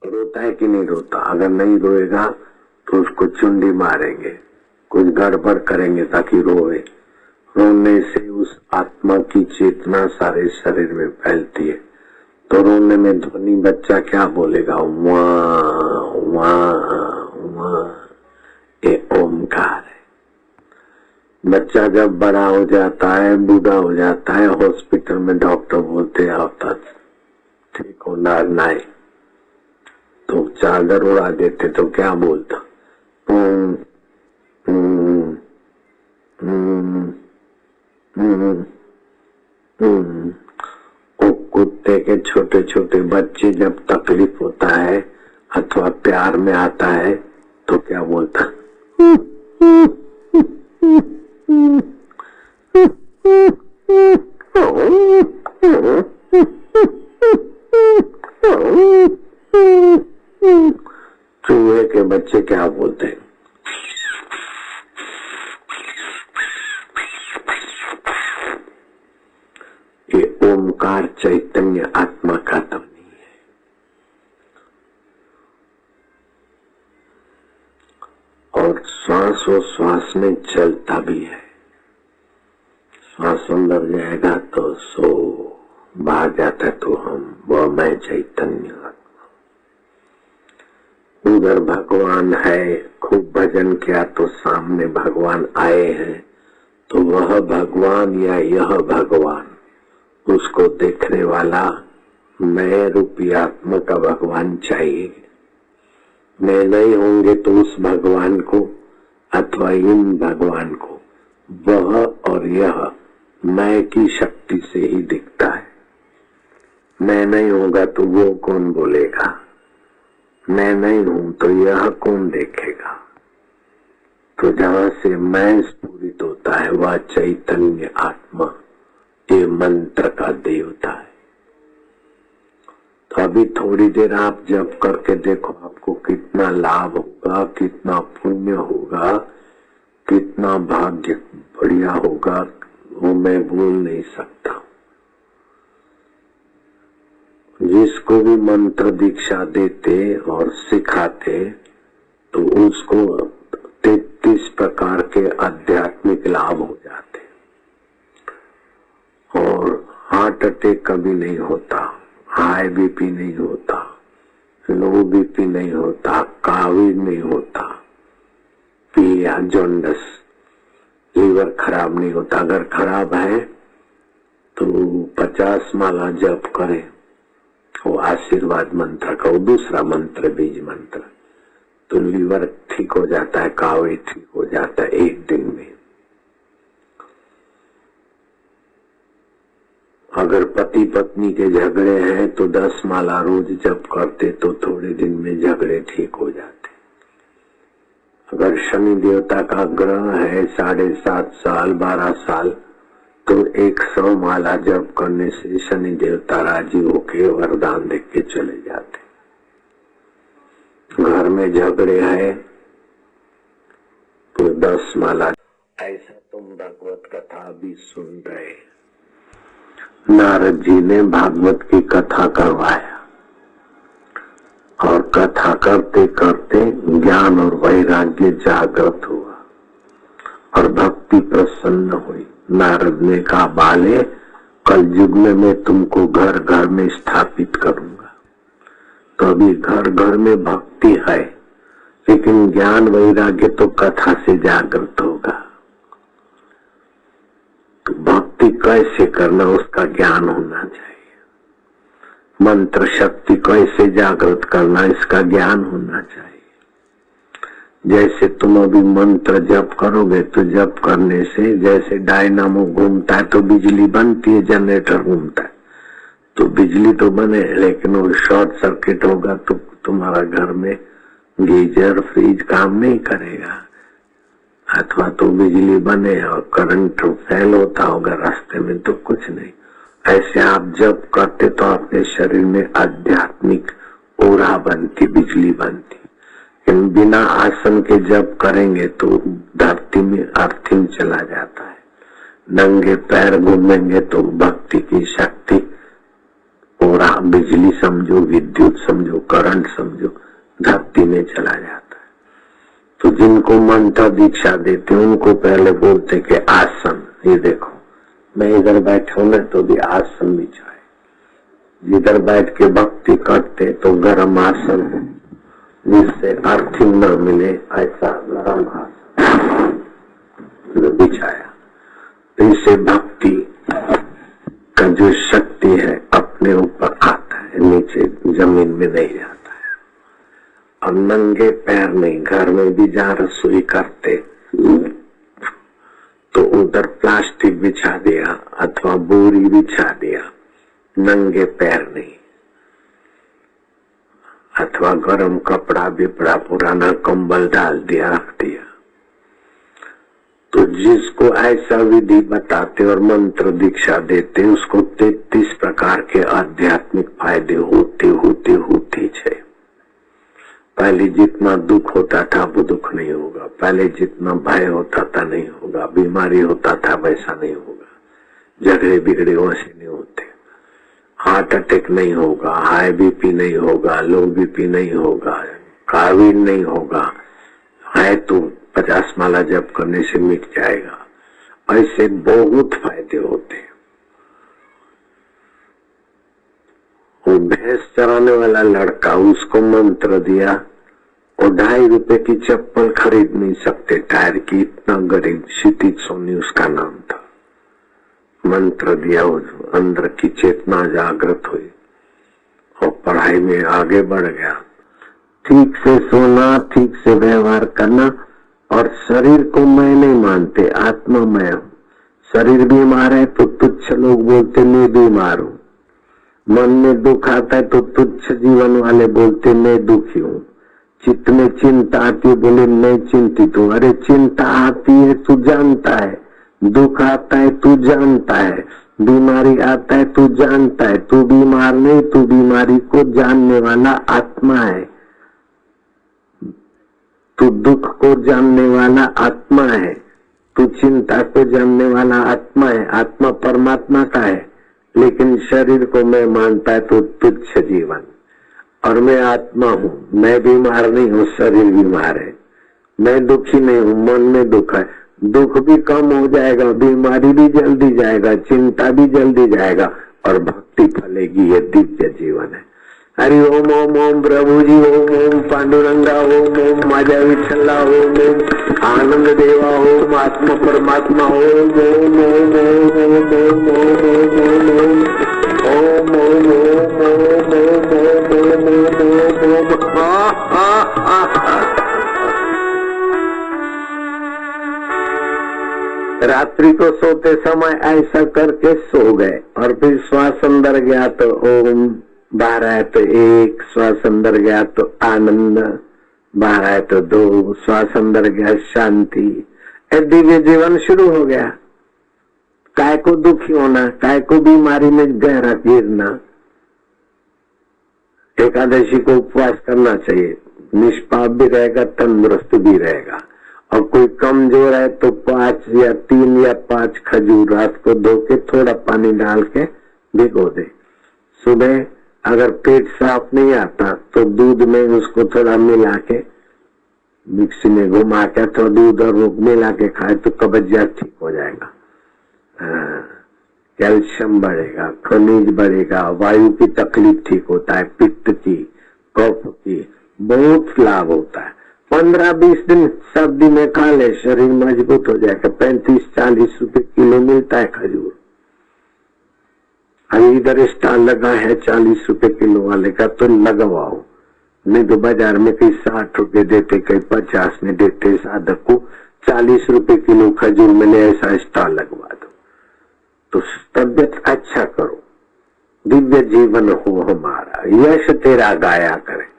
रोता है कि नहीं रोता? अगर नहीं रोएगा तो उसको चुंडी मारेंगे, कुछ गड़बड़ करेंगे ताकि रोए। रोने से उस आत्मा की चेतना सारे शरीर में फैलती है। तो रोने में ध्वनि बच्चा क्या बोलेगा? वाह वाह वाह। ये ओमकार है। बच्चा जब बड़ा हो जाता है, बूढ़ा हो जाता है, हॉस्पिटल में डॉक्टर बोलते हैं अब ठीक हो नाई, तो चादर उड़ा देते तो क्या बोलता? वो कुत्ते के छोटे छोटे बच्चे जब तकलीफ होता है अथवा प्यार में आता है तो क्या बोलता? चूहे के बच्चे क्या बोलते हैं? ये ओमकार चैतन्य आत्मा का ध्वनि है। और श्वास में चलता भी है। श्वास अंदर जाएगा तो सो, बाहर जाता है तो हम, वह मैं चैतन्य आत्मा। उधर भगवान है, खूब भजन किया तो सामने भगवान आए हैं, तो वह भगवान या यह भगवान, उसको देखने वाला मैं रूपी आत्मा का भगवान चाहिए। मैं नहीं होंगे तो उस भगवान को अथवा इन भगवान को वह और यह मैं की शक्ति से ही दिखता है। मैं नहीं होगा तो वो कौन बोलेगा? मैं नहीं हूं तो यह कौन देखेगा? तो जहां से मैं स्फुरित होता है वह चैतन्य आत्मा, ये मंत्र का देवता है। तो अभी थोड़ी देर आप जप करके देखो, आपको कितना लाभ होगा, कितना पुण्य होगा, कितना भाग्य बढ़िया होगा, वो मैं बोल नहीं सकता। जिसको भी मंत्र दीक्षा देते और सिखाते तो उसको 33 प्रकार के आध्यात्मिक लाभ हो जाते और हार्ट अटैक कभी नहीं होता, हाई बीपी नहीं होता, लो बीपी नहीं होता, काविड नहीं होता, पीलिया जॉन्डिस, लीवर खराब नहीं होता। अगर खराब है तो 50 माला जप करे, वो आशीर्वाद मंत्र का, वो दूसरा मंत्र बीज मंत्र, तो लीवर ठीक हो जाता है, काविड ठीक हो जाता है एक दिन में। अगर पति पत्नी के झगड़े हैं तो 10 माला रोज जप करते तो थोड़े दिन में झगड़े ठीक हो जाते। अगर शनि देवता का ग्रह है 7.5 साल 12 साल तो 100 माला जप करने से शनि देवता राजी होके वरदान देख के चले जाते। घर में झगड़े है तो 10 माला। ऐसा तुम भागवत कथा भी सुन रहे। नारद जी ने भागवत की कथा करवाया और कथा करते करते ज्ञान और वैराग्य जागृत हुआ और भक्ति प्रसन्न हुई। नारद ने कहा, बाले कल युग में मैं तुमको घर घर में स्थापित करूंगा। तो अभी घर घर में भक्ति है, लेकिन ज्ञान वैराग्य तो कथा से जागृत होगा। तो भक्ति कैसे करना उसका ज्ञान होना चाहिए। मंत्र शक्ति कैसे जागृत करना इसका ज्ञान होना चाहिए। जैसे तुम अभी मंत्र जप करोगे तो जप करने से जैसे डायनामो घूमता है तो बिजली बनती है, जनरेटर घूमता है तो बिजली तो बने, लेकिन वो शॉर्ट सर्किट होगा तो तुम्हारा घर में गीजर फ्रिज काम नहीं करेगा, अथवा तो बिजली बने और करंट फेल होता होगा रास्ते में तो कुछ नहीं। ऐसे आप जप करते तो अपने शरीर में आध्यात्मिक ओरा बनती, बिजली बनती। लेकिन बिना आसन के जप करेंगे तो धरती में अर्थिंग चला जाता है। नंगे पैर घूमेंगे तो भक्ति की शक्ति और बिजली समझो, विद्युत समझो, करंट समझो, धरती में चला जाता है। तो जिनको मंत्र दीक्षा देते उनको पहले बोलते कि आसन, ये देखो मैं इधर बैठा हूं ना तो भी आसन बिछाए, जिधर बैठ के भक्ति करते तो गरम आसन है, जिससे अर्थिंग न मिले ऐसा गरम आसन बिछाया। तो इससे भक्ति का जो शक्ति है अपने ऊपर आता है, नीचे जमीन में नहीं जाता है। और नंगे पैर नहीं, घर में भी जहाँ रसोई करते तो उधर प्लास्टिक बिछा दिया अथवा बोरी बिछा दिया, नंगे पैर नहीं, अथवा गरम कपड़ा बिपड़ा पुराना कंबल डाल दिया, रख दिया। तो जिसको ऐसा विधि बताते और मंत्र दीक्षा देते उसको 33 प्रकार के आध्यात्मिक फायदे होते होते होते छे। पहले जितना दुख होता था वो दुख नहीं होगा, पहले जितना भय होता था नहीं होगा, बीमारी होता था वैसा नहीं होगा, झगड़े बिगड़े वैसे नहीं होते, हार्ट अटैक नहीं होगा, हाई बीपी नहीं होगा, लो बीपी नहीं होगा, काविड नहीं होगा, है तो 50 माला जप करने से मिट जाएगा। ऐसे बहुत फायदे होते हैं। वो भैंस चराने वाला लड़का, उसको मंत्र दिया और 2.5 रुपए की चप्पल खरीद नहीं सकते टायर की, इतना गरीब, क्षितिज सोनी उसका नाम था। मंत्र दिया, अंदर की चेतना जागृत हुई और पढ़ाई में आगे बढ़ गया। ठीक से सोना, ठीक से व्यवहार करना, और शरीर को मैं नहीं मानते, आत्मा मैं हूँ। शरीर बीमार है तो तुच्छ लोग बोलते मैं बीमार हूँ, मन में दुख आता है तो तुच्छ जीवन वाले बोलते मैं दुखी हूँ, चित्त में चिंता आती है बोले मैं चिंतित हूँ। अरे चिंता आती है तू जानता है, दुख आता है तू जानता है, बीमारी आता है तू जानता है, तू बीमार नहीं, तू बीमारी को जानने वाला आत्मा है, तू दुख को जानने वाला आत्मा है, तू चिंता को जानने वाला आत्मा है। आत्मा परमात्मा का है, लेकिन शरीर को मैं मानता है तो तुच्छ जीवन। और मैं आत्मा हूँ, मैं बीमार नहीं हूँ, शरीर बीमार है, मैं दुखी नहीं हूँ, मन में दुख है, दुख भी कम हो जाएगा, बीमारी भी जल्दी जाएगा, चिंता भी जल्दी जाएगा और भक्ति फलेगी। ये दिव्य जीवन है। हरि ओम ओम ओम प्रभु जी, ओम ओम पांडुरंगा, ओम ओम माजा विठला, ओम ओम आनंद देवा, ओम आत्मा परमात्मा, ओम ओम ओम ओम ओम ओम ओम ओम ओम रात्रि को सोते समय ऐसा करके सो गए और फिर श्वास अंदर गया तो ओम, बाहर आए तो 1, श्वास अंदर गया तो आनंद, बाहर आए तो 2, श्वास अंदर गया शांति। दिव्य जीवन शुरू हो गया। काय को दुखी होना, काय को बीमारी में गहरा गिरना। एकादशी को उपवास करना चाहिए, निष्पाप भी रहेगा, तंदुरुस्त भी रहेगा। और कोई कमजोर है तो 5 या 3 या 5 खजूर रात को धो के थोड़ा पानी डाल के भिगो दे। सुबह अगर पेट साफ नहीं आता तो दूध में उसको थोड़ा मिला के मिक्सी में घुमा के थोड़ा दूध और वो मिला के खाए तो कब्जियत ठीक हो जाएगा। कैल्शियम बढ़ेगा, खनिज बढ़ेगा, वायु की तकलीफ ठीक होता है, पित्त की, कफ की बहुत लाभ होता है। 15-20 दिन सर्दी में खा ले, शरीर मजबूत हो जाएगा। 35-40 रुपए किलो मिलता है खजूर। अभी इधर स्टॉल लगा है 40 रुपए किलो वाले का, तो लगवाओ, नहीं तो बाजार में कहीं 60 रुपए देते, कहीं 50 में देते। साधक को 40 रुपए किलो खजूर मिले ऐसा स्टॉल लगवा दो, तो तबियत अच्छा करो, दिव्य जीवन हो हमारा, यश तेरा गाया करे।